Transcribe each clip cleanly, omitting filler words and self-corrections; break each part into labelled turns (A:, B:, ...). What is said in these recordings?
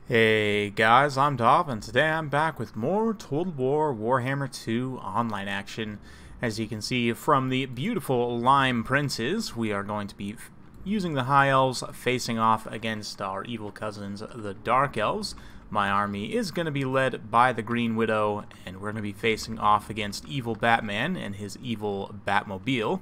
A: Hey guys, I'm Dov, and today I'm back with more Total War Warhammer 2 online action. As you can see from the beautiful Lime Princes, we are going to be using the High Elves facing off against our evil cousins, the Dark Elves. My army is going to be led by the Green Widow, and we're going to be facing off against evil Batman and his evil Batmobile.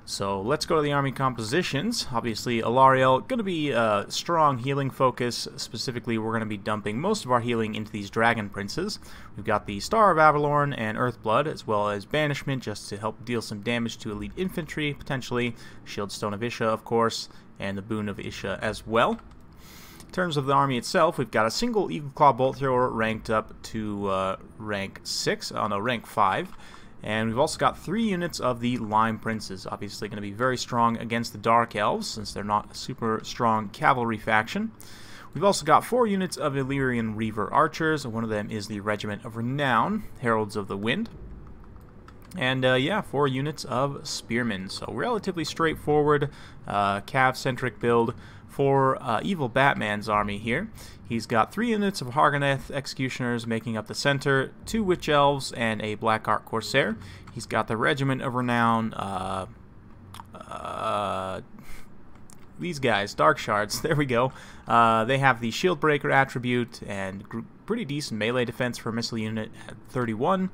A: So let's go to the army compositions. Obviously, Allarielle going to be a strong healing focus. Specifically, we're going to be dumping most of our healing into these Dragon Princes. We've got the Star of Avalorn and Earthblood, as well as Banishment, just to help deal some damage to elite infantry, potentially. Shieldstone of Isha, of course, and the Boon of Isha as well. In terms of the army itself, we've got a single Eagle Claw Bolt Thrower ranked up to rank 5. And we've also got 3 units of the Lime Princes, obviously going to be very strong against the Dark Elves, since they're not a super strong cavalry faction. We've also got 4 units of Illyrian Reaver Archers, and one of them is the Regiment of Renown, Heralds of the Wind. And yeah, 4 units of Spearmen, so relatively straightforward, cav-centric build for evil Batman's army here. He's got 3 units of Hargoneth Executioners making up the center, 2 Witch Elves, and a Black Ark Corsair. He's got the Regiment of Renown, these guys, Dark Shards, there we go. They have the Shield Breaker attribute and pretty decent melee defense for a missile unit at 31.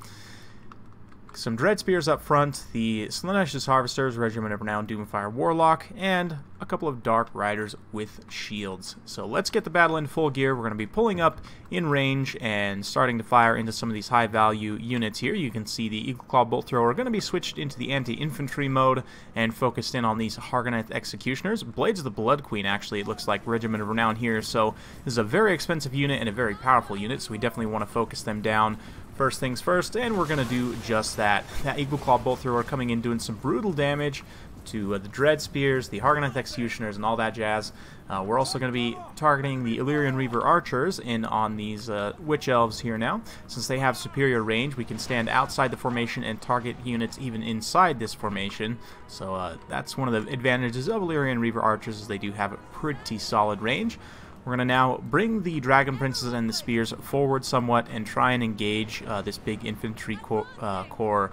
A: Some Dread Spears up front, the Slaanesh Harvesters, Regiment of Renown Doomfire Warlock, and a couple of Dark Riders with shields. So let's get the battle in full gear. We're going to be pulling up in range and starting to fire into some of these high-value units here. You can see the Eagle Claw Bolt Thrower are going to be switched into the anti-infantry mode and focused in on these Hargoneth Executioners. Blades of the Blood Queen, actually, it looks like Regiment of Renown here. So this is a very expensive unit and a very powerful unit, so we definitely want to focus them down. First things first, and we're going to do just that. That Eagle Claw Bolt Thrower coming in doing some brutal damage to the Dread Spears, the Hargoneth Executioners, and all that jazz. We're also going to be targeting the Illyrian Reaver Archers in on these Witch Elves here now. Since they have superior range, we can stand outside the formation and target units even inside this formation. So that's one of the advantages of Illyrian Reaver Archers, is they do have a pretty solid range. We're going to now bring the Dragon Princes and the Spears forward somewhat and try and engage this big infantry corps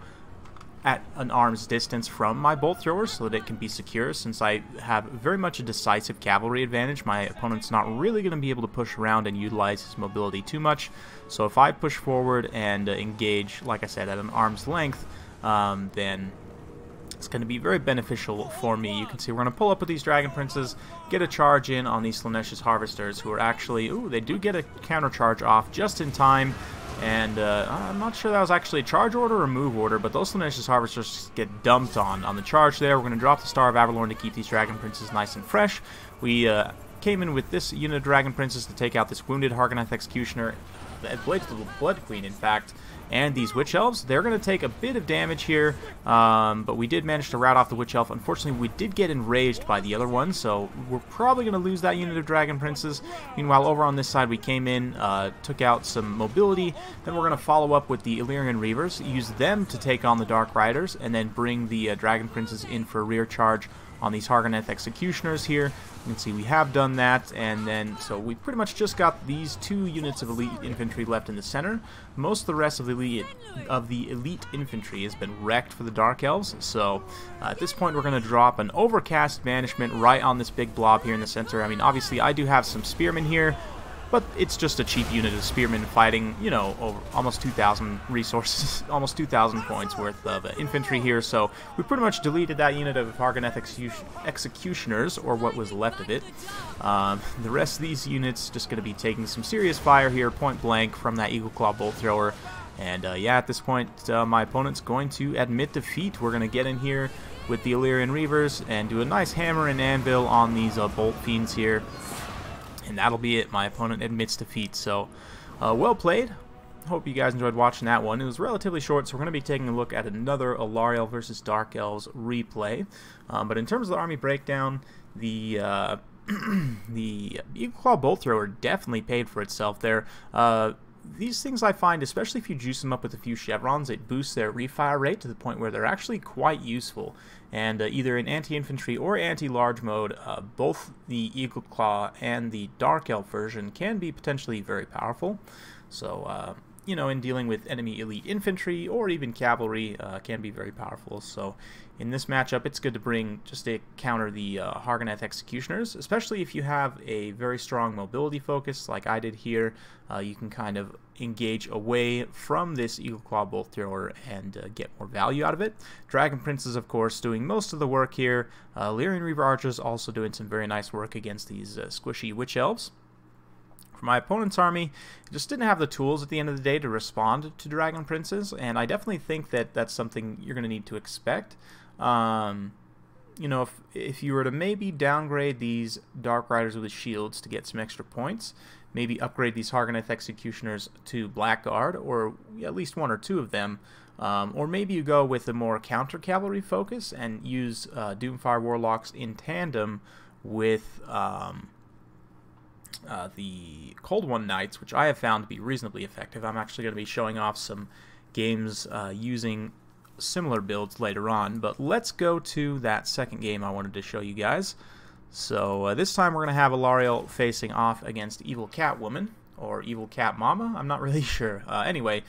A: at an arm's distance from my bolt throwers so that it can be secure. Since I have very much a decisive cavalry advantage, my opponent's not really going to be able to push around and utilize his mobility too much. So if I push forward and engage, like I said, at an arm's length, then it's going to be very beneficial for me. You can see we're going to pull up with these Dragon Princes, get a charge in on these Slaanesh Harvesters, who are actually, they do get a counter charge off just in time. And I'm not sure that was actually a charge order or move order, but those Slaanesh Harvesters get dumped on the charge there. We're going to drop the Star of Avalorn to keep these Dragon Princes nice and fresh. We came in with this unit of Dragon Princes to take out this wounded Hargoneth Executioner, Blades of the Blood Queen, in fact, and these Witch Elves. They're going to take a bit of damage here, but we did manage to rout off the Witch Elf. Unfortunately, we did get enraged by the other one, so we're probably going to lose that unit of Dragon Princes. Meanwhile, over on this side, we came in, took out some mobility, then we're going to follow up with the Illyrian Reavers, use them to take on the Dark Riders, and then bring the Dragon Princes in for a rear charge on these Hargoneth Executioners here. You can see we have done that, and then so we pretty much just got these 2 units of elite infantry left in the center. Most of the rest of the elite infantry has been wrecked for the Dark Elves. So at this point, we're going to drop an Overcast Banishment right on this big blob here in the center. I mean, obviously, I do have some Spearmen here, but it's just a cheap unit of Spearmen fighting, you know, over almost 2,000 resources, almost 2,000 points worth of infantry here. So we pretty much deleted that unit of Hargoneth Executioners, or what was left of it. The rest of these units just going to be taking some serious fire here, point blank, from that Eagle Claw Bolt Thrower. And yeah, at this point, my opponent's going to admit defeat. We're going to get in here with the Illyrian Reavers and do a nice hammer and anvil on these Bolt Fiends here. And that'll be it. My opponent admits defeat. So, well played. Hope you guys enjoyed watching that one. It was relatively short, so we're going to be taking a look at another Allarielle versus Dark Elves replay. But in terms of the army breakdown, the the Eagle Claw Bolt Thrower definitely paid for itself there. these things I find, especially if you juice them up with a few chevrons, it boosts their refire rate to the point where they're actually quite useful. And either in anti-infantry or anti-large mode, both the Eagle Claw and the Dark Elf version can be potentially very powerful. So, you know, in dealing with enemy elite infantry or even cavalry, can be very powerful. So in this matchup, it's good to bring just to counter the Hargoneth Executioners, especially if you have a very strong mobility focus like I did here. You can kind of engage away from this Eagle Claw Bolt Thrower and get more value out of it. Dragon Princes, of course, doing most of the work here. Allarielle Reaver Archers also doing some very nice work against these squishy Witch Elves. For my opponent's army, I just didn't have the tools at the end of the day to respond to Dragon Princes, and I definitely think that that's something you're going to need to expect. You know, if you were to maybe downgrade these Dark Riders with shields to get some extra points, maybe upgrade these Hargoneth Executioners to Blackguard, or at least one or two of them, or maybe you go with a more counter-cavalry focus and use Doomfire Warlocks in tandem with the Cold One Knights, which I have found to be reasonably effective. I'm actually going to be showing off some games using similar builds later on, but let's go to that second game I wanted to show you guys. So this time we're going to have Allarielle facing off against Evil Catwoman, or Evil Cat Mama, I'm not really sure. Anyway,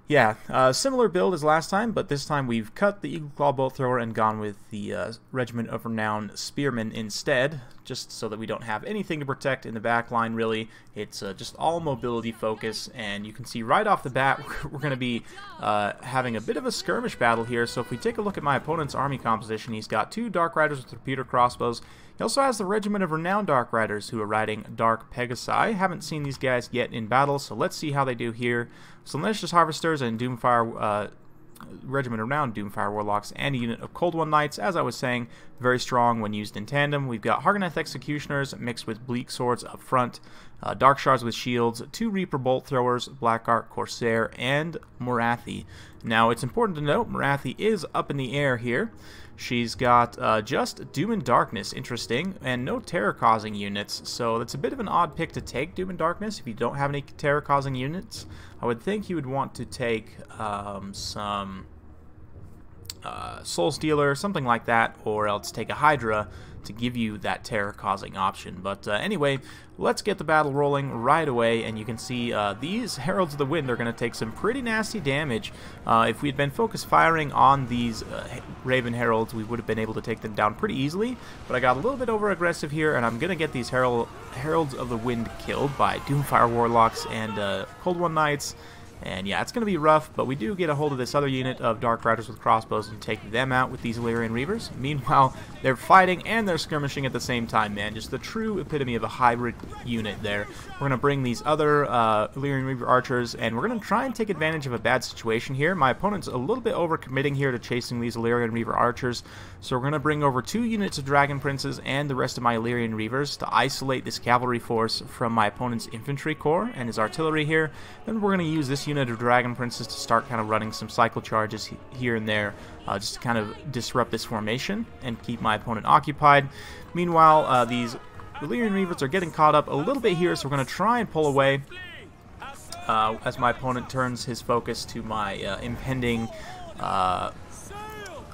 A: yeah, similar build as last time, but this time we've cut the Eagle Claw Bolt Thrower and gone with the Regiment of Renown Spearmen instead, just so that we don't have anything to protect in the back line, really. It's just all mobility focus, and you can see right off the bat we're going to be having a bit of a skirmish battle here. So if we take a look at my opponent's army composition, he's got 2 Dark Riders with repeater crossbows. He also has the Regiment of Renown Dark Riders who are riding Dark Pegasi. Haven't seen these guys yet in battle, so let's see how they do here. Malicious Harvesters and Doomfire Regiment of Renown Doomfire Warlocks and a unit of Cold One Knights, as I was saying, very strong when used in tandem. We've got Hargoneth Executioners mixed with Bleak Swords up front, Dark Shards with shields, 2 Reaper Bolt Throwers, Blackguard Corsair, and Morathi. Now, it's important to note, Morathi is up in the air here. She's got just Doom and Darkness, interesting, and no terror-causing units, so that's a bit of an odd pick to take, Doom and Darkness, if you don't have any terror-causing units. I would think you would want to take some Soul Stealer, something like that, or else take a Hydra to give you that terror-causing option. But anyway, let's get the battle rolling right away, and you can see these Heralds of the Wind are going to take some pretty nasty damage. If we had been focused firing on these Raven Heralds, we would have been able to take them down pretty easily, but I got a little bit over-aggressive here, and I'm going to get these Heralds of the Wind killed by Doomfire Warlocks and Cold One Knights. And yeah, it's going to be rough, but we do get a hold of this other unit of Dark Riders with crossbows and take them out with these Allarielle Reavers. Meanwhile, they're fighting and they're skirmishing at the same time, man. Just the true epitome of a hybrid unit there. We're going to bring these other Allarielle Reaver Archers, and we're going to try and take advantage of a bad situation here. My opponent's a little bit overcommitting here to chasing these Allarielle Reaver Archers, so we're going to bring over 2 units of Dragon Princes and the rest of my Allarielle Reavers to isolate this cavalry force from my opponent's infantry corps and his artillery here. Then we're going to use this unit of Dragon Princes to start kind of running some cycle charges here and there, just to kind of disrupt this formation and keep my opponent occupied. Meanwhile, these Allarielle Reavers are getting caught up a little bit here, so we're going to try and pull away as my opponent turns his focus to my impending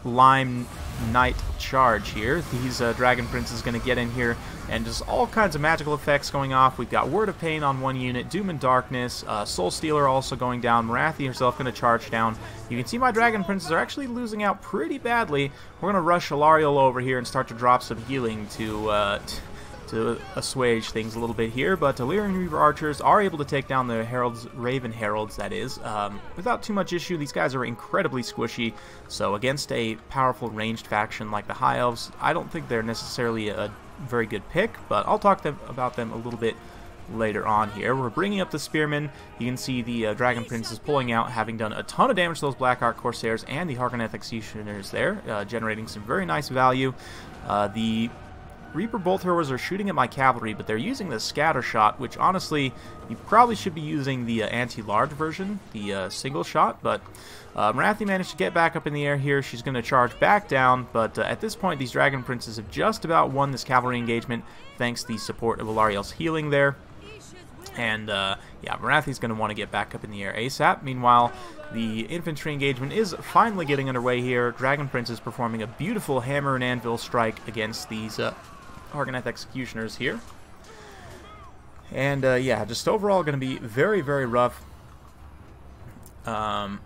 A: Lime Knight charge here. These Dragon Prince is going to get in here, and just all kinds of magical effects going off. We've got Word of Pain on one unit, Doom and Darkness, Soul Stealer also going down, Morathi herself going to charge down. You can see my Dragon Princes are actually losing out pretty badly. We're going to rush Allarielle over here and start to drop some healing to assuage things a little bit here, but Allarielle Reaver Archers are able to take down the Heralds, Raven Heralds, that is, without too much issue. These guys are incredibly squishy, so against a powerful ranged faction like the High Elves, I don't think they're necessarily a very good pick, but I'll talk about them a little bit later on here. We're bringing up the Spearmen. You can see the Dragon Prince is pulling out, having done a ton of damage to those Blackguard Corsairs and the Hargoneth Executioners there, generating some very nice value. The Reaper Bolt Throwers are shooting at my cavalry, but they're using the Scatter Shot, which honestly, you probably should be using the anti-large version, the single shot, but Morathi managed to get back up in the air here. She's going to charge back down, but at this point, these Dragon Princes have just about won this cavalry engagement, thanks to the support of Allarielle's healing there. And yeah, Morathi's going to want to get back up in the air ASAP. Meanwhile, the infantry engagement is finally getting underway here. Dragon Prince is performing a beautiful hammer and anvil strike against these Argonath executioners here. And yeah, just overall going to be very, very rough. The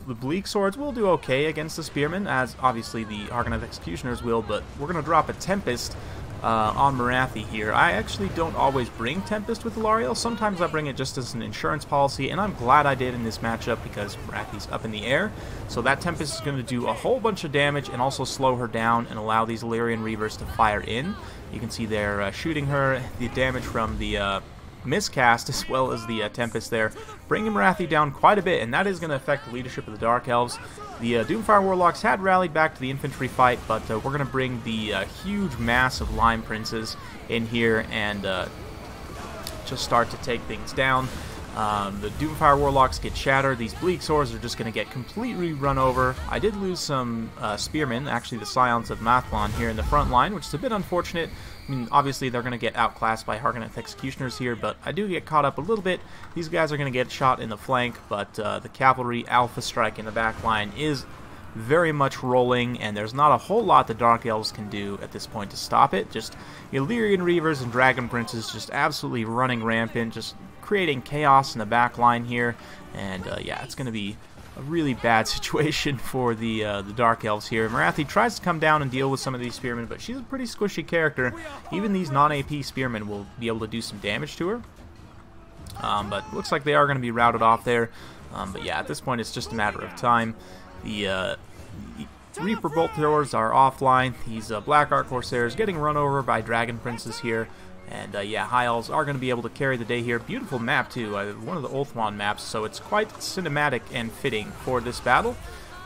A: Bleak Swords will do okay against the Spearmen, as obviously the Argonath Executioners will, but we're going to drop a Tempest on Morathi here. I actually don't always bring Tempest with Allarielle. Sometimes I bring it just as an insurance policy, and I'm glad I did in this matchup because Morathi's up in the air. So that Tempest is going to do a whole bunch of damage and also slow her down and allow these Allarian Reavers to fire in. You can see they're shooting her. The damage from the miscast as well as the Tempest there, bringing Morathi down quite a bit, and that is going to affect the leadership of the Dark Elves. The Doomfire Warlocks had rallied back to the infantry fight, but we're going to bring the huge mass of Lime Princes in here and just start to take things down. The Doomfire Warlocks get shattered. These Bleak Swords are just going to get completely run over. I did lose some Spearmen, actually the Scions of Mathlon here in the front line, which is a bit unfortunate. I mean, obviously they're going to get outclassed by Argonath Executioners here, but I do get caught up a little bit. These guys are going to get shot in the flank, but the Cavalry Alpha Strike in the back line is very much rolling, and there's not a whole lot the Dark Elves can do at this point to stop it. Just Illyrian Reavers and Dragon Princes just absolutely running rampant, just creating chaos in the back line here, and yeah, it's going to be a really bad situation for the Dark Elves here. Morathi tries to come down and deal with some of these Spearmen, but she's a pretty squishy character. Even these non-AP Spearmen will be able to do some damage to her. But looks like they are going to be routed off there. But yeah, at this point it's just a matter of time. The Reaper Bolt Throwers are offline. These Black Ark Corsairs getting run over by Dragon Princes here. And yeah, High Elves are going to be able to carry the day here. Beautiful map too, one of the Ulthuan maps, so it's quite cinematic and fitting for this battle.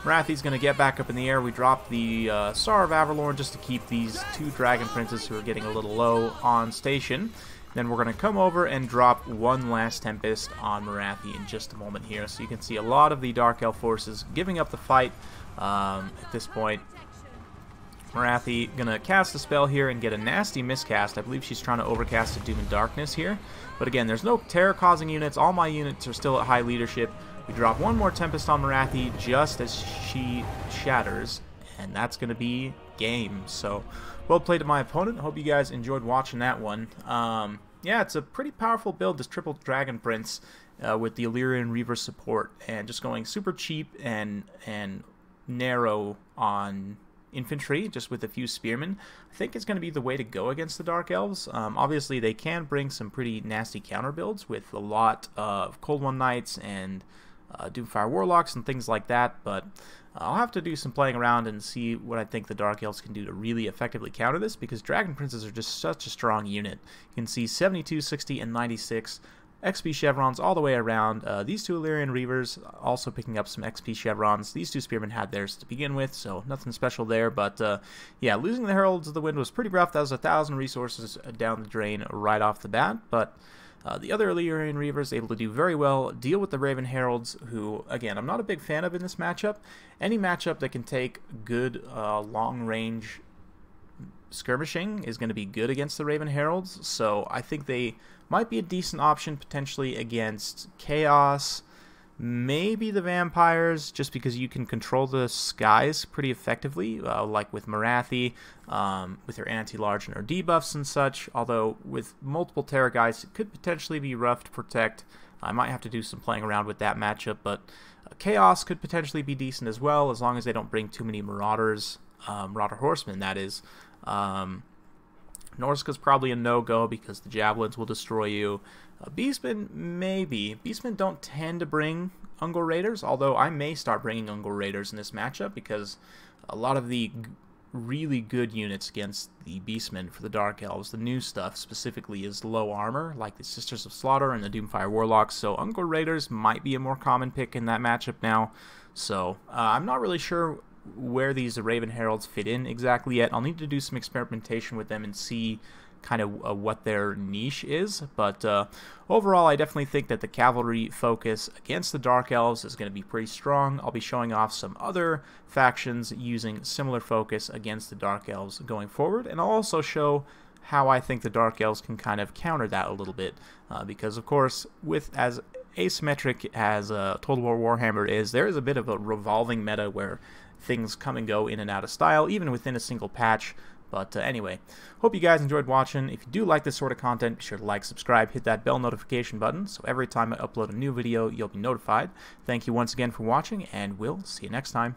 A: Morathi's going to get back up in the air. We drop the Star of Averlorn just to keep these two Dragon Princes who are getting a little low on station. Then we're going to come over and drop one last Tempest on Morathi in just a moment here. So you can see a lot of the Dark Elf forces giving up the fight at this point. Morathi gonna cast a spell here and get a nasty miscast. I believe she's trying to overcast a Doom and Darkness here. But again, there's no terror-causing units. All my units are still at high leadership. We drop one more Tempest on Morathi just as she shatters, and that's gonna be game. So, well played to my opponent. Hope you guys enjoyed watching that one. Yeah, it's a pretty powerful build, this triple Dragon Prince with the Illyrian Reaver support, and just going super cheap and narrow on infantry, just with a few spearmen. I think it's going to be the way to go against the Dark Elves. Obviously, they can bring some pretty nasty counter builds with a lot of Cold One Knights and Doomfire Warlocks and things like that, but I'll have to do some playing around and see what I think the Dark Elves can do to really effectively counter this, because Dragon Princes are just such a strong unit. You can see 72, 60, and 96 XP chevrons all the way around. These two Illyrian Reavers also picking up some XP chevrons. These two Spearmen had theirs to begin with, so nothing special there. But yeah, losing the Heralds of the Wind was pretty rough. That was 1,000 resources down the drain right off the bat. But the other Illyrian Reavers able to do very well, deal with the Raven Heralds, who, again, I'm not a big fan of in this matchup. Any matchup that can take good long-range skirmishing is going to be good against the Raven Heralds, so I think they might be a decent option potentially against Chaos, maybe the Vampires, just because you can control the skies pretty effectively, like with Morathi, with her anti-large and her debuffs and such, although with multiple Terror Guys it could potentially be rough to protect. I might have to do some playing around with that matchup, but Chaos could potentially be decent as well, as long as they don't bring too many Marauders, Marauder Horsemen, that is. Norsca's probably a no-go because the Javelins will destroy you. Beastmen, maybe. Beastmen don't tend to bring Ungor Raiders, although I may start bringing Ungor Raiders in this matchup because a lot of the really good units against the Beastmen for the Dark Elves, the new stuff specifically, is low armor, like the Sisters of Slaughter and the Doomfire Warlocks, so Ungor Raiders might be a more common pick in that matchup now. So I'm not really sure where these Raven Heralds fit in exactly yet. I'll need to do some experimentation with them and see kind of what their niche is, but overall I definitely think that the cavalry focus against the Dark Elves is going to be pretty strong. I'll be showing off some other factions using similar focus against the Dark Elves going forward, and I'll also show how I think the Dark Elves can kind of counter that a little bit, because of course, with as asymmetric as Total War Warhammer is, there is a bit of a revolving meta where things come and go in and out of style, even within a single patch. But anyway, hope you guys enjoyed watching. If you do like this sort of content, be sure to like, subscribe, hit that bell notification button, so every time I upload a new video, you'll be notified. Thank you once again for watching, and we'll see you next time.